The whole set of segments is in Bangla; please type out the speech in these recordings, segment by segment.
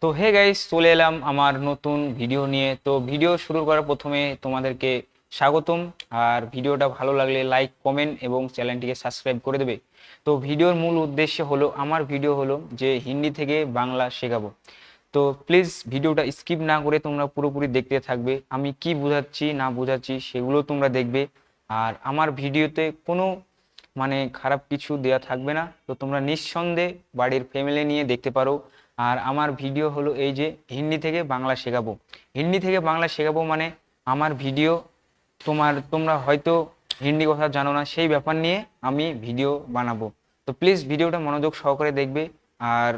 তো হে গাইস, চলে এলাম আমার নতুন ভিডিও নিয়ে। তো ভিডিও শুরু করার প্রথমে তোমাদেরকে স্বাগতম। আর ভিডিওটা ভালো লাগলে লাইক, কমেন্ট এবং চ্যানেলটিকে সাবস্ক্রাইব করে দেবে। তো ভিডিওর মূল উদ্দেশ্য হলো, আমার ভিডিও হলো যে হিন্দি থেকে বাংলা শেখাবো। তো প্লিজ ভিডিওটা স্কিপ না করে তোমরা পুরোপুরি দেখতে থাকবে। আমি কি বোঝাচ্ছি না বোঝাচ্ছি সেগুলো তোমরা দেখবে। আর আমার ভিডিওতে কোনো খারাপ কিছু দেয়া থাকবে না, তো তোমরা নিঃসন্দেহে বাড়ির ফ্যামিলি নিয়ে দেখতে পারো। আর আমার ভিডিও হলো এই যে হিন্দি থেকে বাংলা শেখাবো। হিন্দি থেকে বাংলা শেখাবো মানে আমার ভিডিও তোমরা হয়তো হিন্দি কথা জানো না, সেই ব্যাপার নিয়ে আমি ভিডিও বানাবো। তো প্লিজ ভিডিওটা মনোযোগ সহকারে দেখবে। আর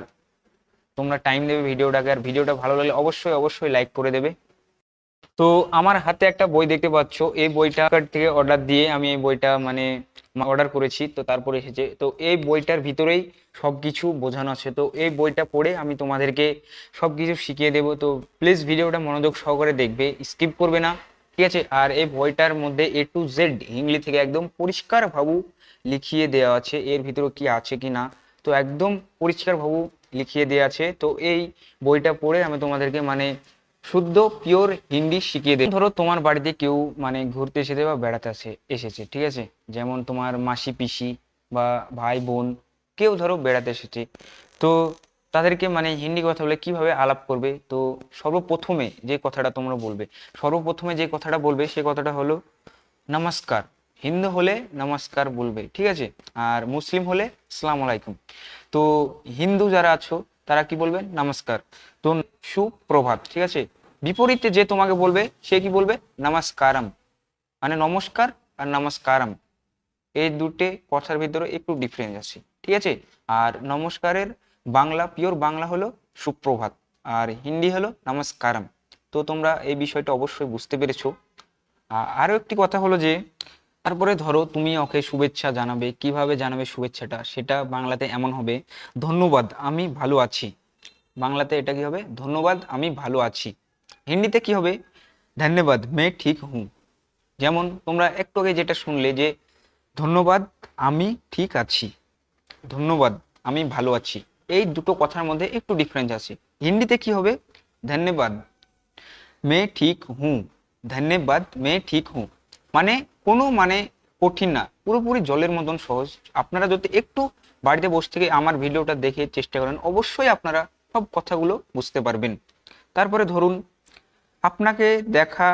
তোমরা টাইম দেবে ভিডিওটাকে। আর ভিডিওটা ভালো লাগলে অবশ্যই অবশ্যই লাইক করে দেবে। তো আমার হাতে একটা বই দেখতে পাচ্ছ, এই বইটা থেকে অর্ডার দিয়ে আমি এই বইটা অর্ডার করেছি, তো তারপরে এসেছে। তো এই বইটার ভিতরেই সব কিছু বোঝানো আছে। তো এই বইটা পড়ে আমি তোমাদেরকে সব কিছু শিখিয়ে দেবো। তো প্লিজ ভিডিওটা মনোযোগ সহকারে দেখবে, স্কিপ করবে না, ঠিক আছে? আর এই বইটার মধ্যে A to Z ইংলিশ থেকে একদম পরিষ্কার ভাবে লিখিয়ে দেওয়া আছে, এর ভিতরে কি আছে কি না। তো একদম পরিষ্কার ভাবে লিখিয়ে দেওয়া আছে। তো এই বইটা পড়ে আমি তোমাদেরকে শুদ্ধ পিওর হিন্দি শিখিয়ে দেব। ধরো তোমার বাড়িতে কেউ ঘুরতে এসেছে বা বেড়াতে এসেছে, ঠিক আছে? যেমন তোমার মাসি পিসি বা ভাই বোন, কেউ ধরো বেড়াতে এসেছে। তো তাদেরকে হিন্দি কথা বলে কিভাবে আলাপ করবে। তো সর্বপ্রথমে যে কথাটা তোমরা বলবে, সর্বপ্রথমে যে কথাটা বলবে সে কথাটা হলো নমস্কার। হিন্দু হলে নমস্কার বলবে, ঠিক আছে? আর মুসলিম হলে আসসালামু আলাইকুম। তো হিন্দু যারা আছো তারা কি বলবে? নমস্কার। তো সুপ্রভাত, ঠিক আছে? বিপরীতে যে তোমাকে বলবে সে কি বলবে? নমস্কারম। মানে নমস্কার আর নমস্কারম, এই দুটো কথার ভিতরে একটু ডিফারেন্স আছে, ঠিক আছে? আর নমস্কারের বাংলা, পিওর বাংলা হলো সুপ্রভাত, আর হিন্দি হলো নমস্কারম। তো তোমরা এই বিষয়টা অবশ্যই বুঝতে পেরেছো। আরও একটি কথা হলো যে, তারপরে ধরো তুমি ওকে শুভেচ্ছা জানাবে। কিভাবে জানাবে শুভেচ্ছাটা, সেটা বাংলাতে এমন হবে, ধন্যবাদ আমি ভালো আছি। বাংলাতে এটা কি হবে? ধন্যবাদ আমি ভালো আছি। হিন্দিতে কি হবে? ধন্যবাদ মে ঠিক হুঁ। যেমন তোমরা একটু আগে যেটা শুনলে যে ধন্যবাদ আমি ঠিক আছি, ধন্যবাদ আমি ভালো আছি, এই দুটো কথার মধ্যে একটু ডিফারেন্স আছে। হিন্দিতে কি হবে? ধন্যবাদ মে ঠিক হুঁ, ধন্যবাদ মে ঠিক হুঁ। মানে কোনো কঠিন না, পুরোপুরি জলের মতন সহজ। আপনারা যদি একটু বাড়িতে বসে থেকে আমার ভিডিওটা দেখে চেষ্টা করেন, অবশ্যই আপনারা সব কথাগুলো বুঝতে পারবেন। তারপরে ধরুন, আপনাকে দেখা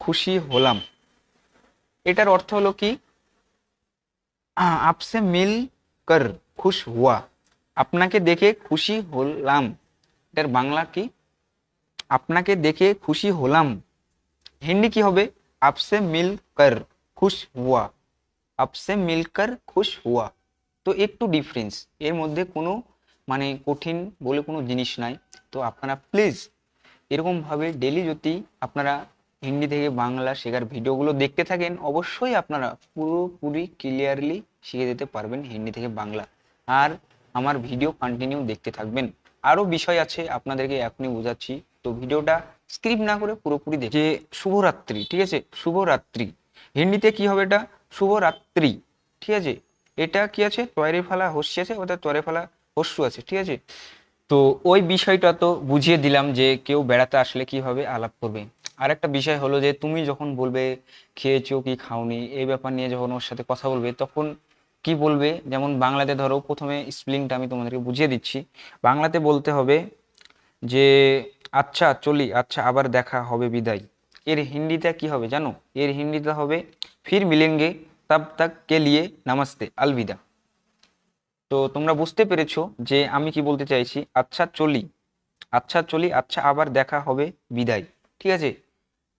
খুশি হলাম, এটার অর্থ হলো কি? আপসে মিল কর খুশ হুয়া। আপনাকে দেখে খুশি হলাম, এটার বাংলা কি? আপনাকে দেখে খুশি হলাম। হিন্দি কি হবে? আপসে মিল কর খুশ হুয়া। আপসে মিলকর খুশ হুয়া। তো একটু ডিফারেন্স, এর মধ্যে কোনো কঠিন বলে কোনো জিনিস নাই। তো আপনারা প্লিজ এরকমভাবে ডেলি যদি আপনারা হিন্দি থেকে বাংলা শেখার ভিডিওগুলো দেখতে থাকেন, অবশ্যই আপনারা পুরোপুরি ক্লিয়ারলি শিখে যেতে পারবেন হিন্দি থেকে বাংলা। আর আমার ভিডিও কন্টিনিউ দেখতে থাকবেন। আরও বিষয় আছে, আপনাদেরকে এখনই বোঝাচ্ছি। তো ভিডিওটা স্ক্রিপ্ট না করে পুরোপুরি দেখে। যে শুভরাত্রি, ঠিক আছে? শুভরাত্রি হিন্দিতে কি হবে? এটা শুভরাত্রি, ঠিক আছে? এটা কি আছে? তয়রে ফালা হস্যি আছে, অর্থাৎ তয়রে ফালা হস্যু আছে, ঠিক আছে? তো ওই বিষয়টা তো বুঝিয়ে দিলাম যে কেউ বেড়াতে আসলে কিভাবে আলাপ করবে। আর একটা বিষয় হলো যে তুমি যখন বলবে খেয়েছো কি খাওনি, এই ব্যাপার নিয়ে যখন ওর সাথে কথা বলবে তখন কি বলবে? যেমন বাংলাতে ধরো, প্রথমে স্পেলিংটা আমি তোমাদেরকে বুঝিয়ে দিচ্ছি। বাংলাতে বলতে হবে যে আচ্ছা চলি, আচ্ছা আবার দেখা হবে, বিদায়। এর হিন্দিটা কি হবে জানো? এর হিন্দিটা হবে ফির মিলেঙ্গে তব তক কে লিয়ে নমস্তে আলবিদা। তো তোমরা বুঝতে পেরেছো যে আমি কি বলতে চাইছি? আচ্ছা চলি, আচ্ছা চলি, আচ্ছা আবার দেখা হবে, বিদায়, ঠিক আছে?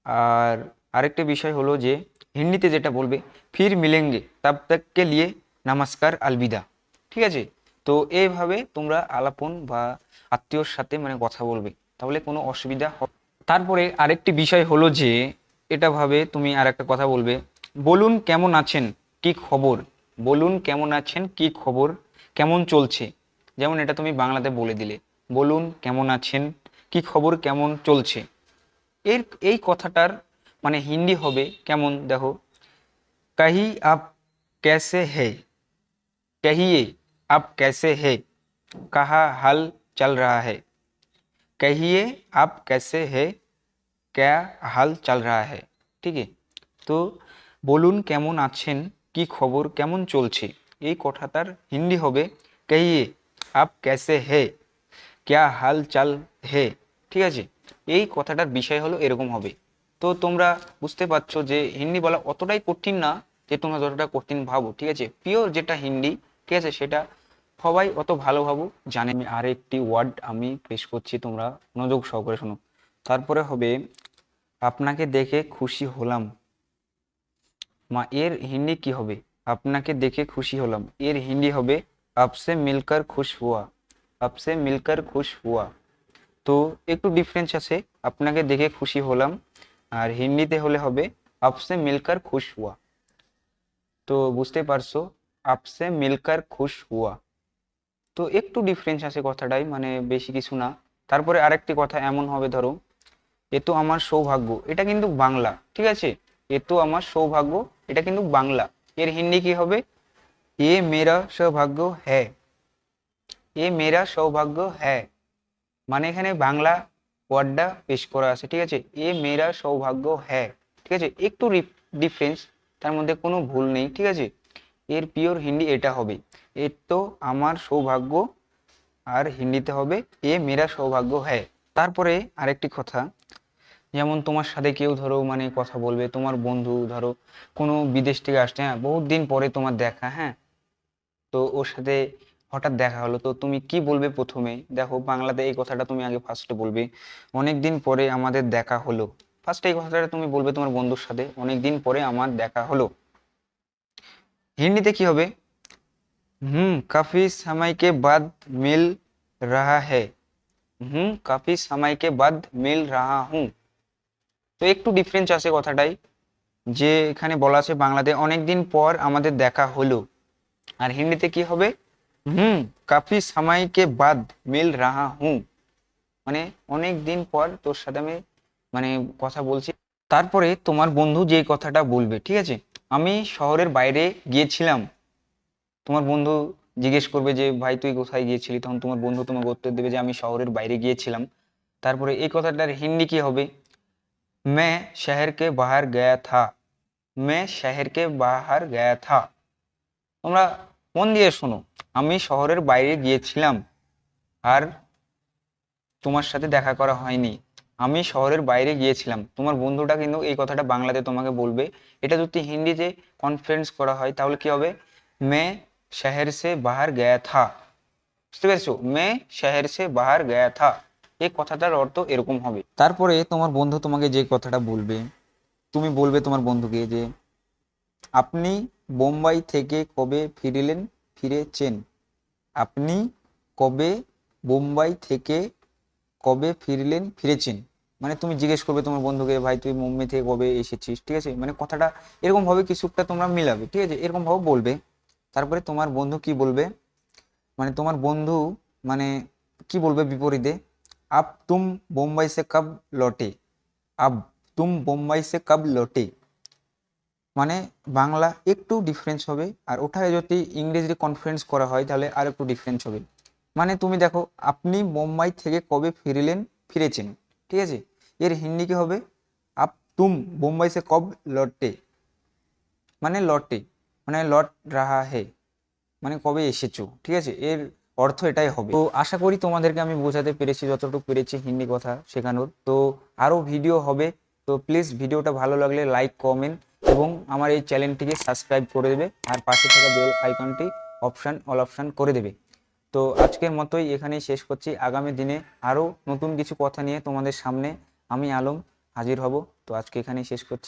আর আরেকটা বিষয় হলো যে হিন্দিতে যেটা বলবে ফির মিলেঙ্গে তব তক কে লিয়ে নমস্কার আলবিদা, ঠিক আছে? তো এইভাবে তোমরা আলাপন বা আত্মীয়র সাথে কথা বলবে, তাহলে কোনো অসুবিধা হবে। তারপরে আরেকটি বিষয় হলো যে এটা ভাবে তুমি আরেকটা কথা বলবে, বলুন কেমন আছেন, কি খবর। বলুন কেমন আছেন, কি খবর, কেমন চলছে। যেমন এটা তুমি বাংলাতে বলে দিলে, বলুন কেমন আছেন, কি খবর, কেমন চলছে। এর এই কথাটার হিন্দি হবে কেমন দেখো, কহি আপ कैसे है, कहिए आप कैसे है, कहा हाल चल रहा है। कहिए आप कैसे हैं, क्या हाल चल रहा है। ঠিক আছে, তো বলুন কেমন আছেন, কি খবর, কেমন চলছে। এই কথাটার হিন্দি হবে কহিয়ে আপ कैसे है, क्या हाल চাল হে। ঠিক আছে, এই কথাটার বিষয় হলো এরকম হবে। তো তোমরা বুঝতে পারছো যে হিন্দি বলা অতটাই কঠিন না যে তোমরা যতটা কঠিন ভাবো। ঠিক আছে, পিওর যেটা হিন্দি, ঠিক আছে, সেটা সবাই অত ভালোভাবে জানে। আমি আরেকটি ওয়ার্ড আমি পেশ করছি, তোমরা মনোযোগ সহকারে শোনো। তারপরে হবে আপনাকে দেখে খুশি হলাম। মা এর হিন্দি কি হবে? আপনাকে দেখে খুশি হলাম এর হিন্দি হবে আপসে মিলকর খুশ হুয়া। আপসে মিলকর খুশ হুয়া। তো একটু ডিফারেন্স আছে, আপনাকে দেখে খুশি হলাম আর হিন্দিতে হলে হবে আপসে মিলকর খুশ হুয়া। তো বুঝতে পারছো, আপসে মিলকর খুশ হুয়া। তো একটু ডিফারেন্স আছে কথাটাই, মানে বেশি কিছু না। তারপরে আরেকটি কথা এমন হবে, ধরো এ তো আমার সৌভাগ্য, এটা কিন্তু বাংলা। ঠিক আছে, এ তো আমার সৌভাগ্য, এটা কিন্তু বাংলা। এর হিন্দি কি হবে? এ মেরা সৌভাগ্য হ্যায়। এ মেরা সৌভাগ্য হ্যায়, মানে এখানে বাংলা ওয়ার্ডটা পেশ করা আছে। ঠিক আছে, এ মেরা সৌভাগ্য হ্যায়। ঠিক আছে, একটু ডিফারেন্স, তার মধ্যে কোনো ভুল নেই। ঠিক আছে, এর পিওর হিন্দি এটা হবে এ তো আমার সৌভাগ্য, আর হিন্দিতে হবে এ মেরা সৌভাগ্য হ্যায়। তারপরে আরেকটি কথা, যেমন তোমার সাথে কেউ ধরো মানে কথা বলবে, তোমার বন্ধু ধরো কোনো বিদেশ থেকে আসছে, হ্যাঁ, বহুত দিন পরে তোমার দেখা, হ্যাঁ, তো ওর সাথে হঠাৎ দেখা হলো, তো তুমি কি বলবে প্রথমে? দেখো বাংলাতে এই কথাটা তুমি আগে ফার্স্টে বলবে অনেক দিন পরে আমাদের দেখা হলো। ফার্স্টে এই কথাটা তুমি বলবে তোমার বন্ধুর সাথে, অনেক দিন পরে আমার দেখা হলো। হিন্দিতে কি হবে? काफी समय के बाद मिल रहा है। काफी समय के बाद मिल रहा हूँ। তো একটু ডিফারেন্স আছে কথাটাই, যে এখানে বলা আছে বাংলাতে অনেক দিন পর আমাদের দেখা হলো, আর হিন্দিতে কি হবে? হুম কাফি সময় কে বাদ মিল রাহা হুঁ, মানে অনেক দিন পর তোর সাথে আমি মানে কথা বলছি। তারপরে তোমার বন্ধু যে কথাটা বলবে, ঠিক আছে, আমি শহরের বাইরে গিয়েছিলাম। তোমার বন্ধু জিজ্ঞেস করবে যে ভাই তুই কোথায় গিয়েছিলি, তখন তোমার বন্ধু তোমাকে উত্তর দেবে যে আমি শহরের বাইরে গিয়েছিলাম। তারপরে এই কথাটার হিন্দি কি হবে? मैं शहर के बाहर गया था। मैं शहर के बाहर गया था। তোমরা মন দিয়ে শোনো, আমি শহরের বাইরে গিয়েছিলাম আর তোমার সাথে দেখা করা হয়নি। আমি শহরের বাইরে গিয়েছিলাম, তোমার বন্ধুটা কিন্তু এই কথাটা বাংলাতে তোমাকে বলবে। এটা যদি হিন্দিতে কনফারেন্স করা হয় তাহলে কি হবে? মে শহর সে বাহার গয়া থা। বুঝতে পেরেছো? মে শহর সে বাহার গয়া থা, এই কথাটার অর্থ এরকম হবে। তারপরে তোমার বন্ধু তোমাকে যে কথাটা বলবে, তুমি বলবে তোমার বন্ধুকে যে আপনি বোম্বাই থেকে কবে ফিরেছেন। আপনি কবে বোম্বাই থেকে কবে ফিরেছেন, মানে তুমি জিজ্ঞেস করবে তোমার বন্ধুকে ভাই তুই মুম্বাই থেকে কবে এসেছিস। ঠিক আছে, মানে কথাটা এরকম ভাবে কিছুটা তোমরা মিলাবে। ঠিক আছে, এরকম ভাবে বলবে। তারপরে তোমার বন্ধু কি বলবে, মানে তোমার বন্ধু মানে কি বলবে বিপরীতে? আব তুম বোম্বাই সে কব লটে। আব তুম বোম্বাই সে কব লটে, মানে বাংলা একটু ডিফারেন্স হবে, আর ওটাকে যদি ইংরেজি কনফারেন্স করা হয় তাহলে আর একটু ডিফারেন্স হবে। মানে তুমি দেখো আপনি মুম্বাই থেকে কবে ফিরেছেন। ঠিক আছে, এর হিন্দি কি হবে? আপ তুম মুম্বাই সে কব লটে, মানে লটে মানে লট রাহা হে, মানে কবে এসেছো। ঠিক আছে, এর অর্থ এটাই হবে। তো আশা করি তোমাদেরকে আমি বোঝাতে পেরেছি, যতটুকু পেরেছি হিন্দি কথা শেখানোর। তো আরও ভিডিও হবে, তো প্লিজ ভিডিওটা ভালো লাগলে লাইক কমেন্ট এবং আমার এই চ্যানেলটিকে সাবস্ক্রাইব করে দেবে, আর পাশে থাকা বেল আইকনটি অল অপশান করে দেবে। তো আজকের মতোই এখানেই শেষ করছি। আগামী দিনে আরও নতুন কিছু কথা নিয়ে তোমাদের সামনে আমি আলম হাজির হব। তো আজকে এখানেই শেষ করছি।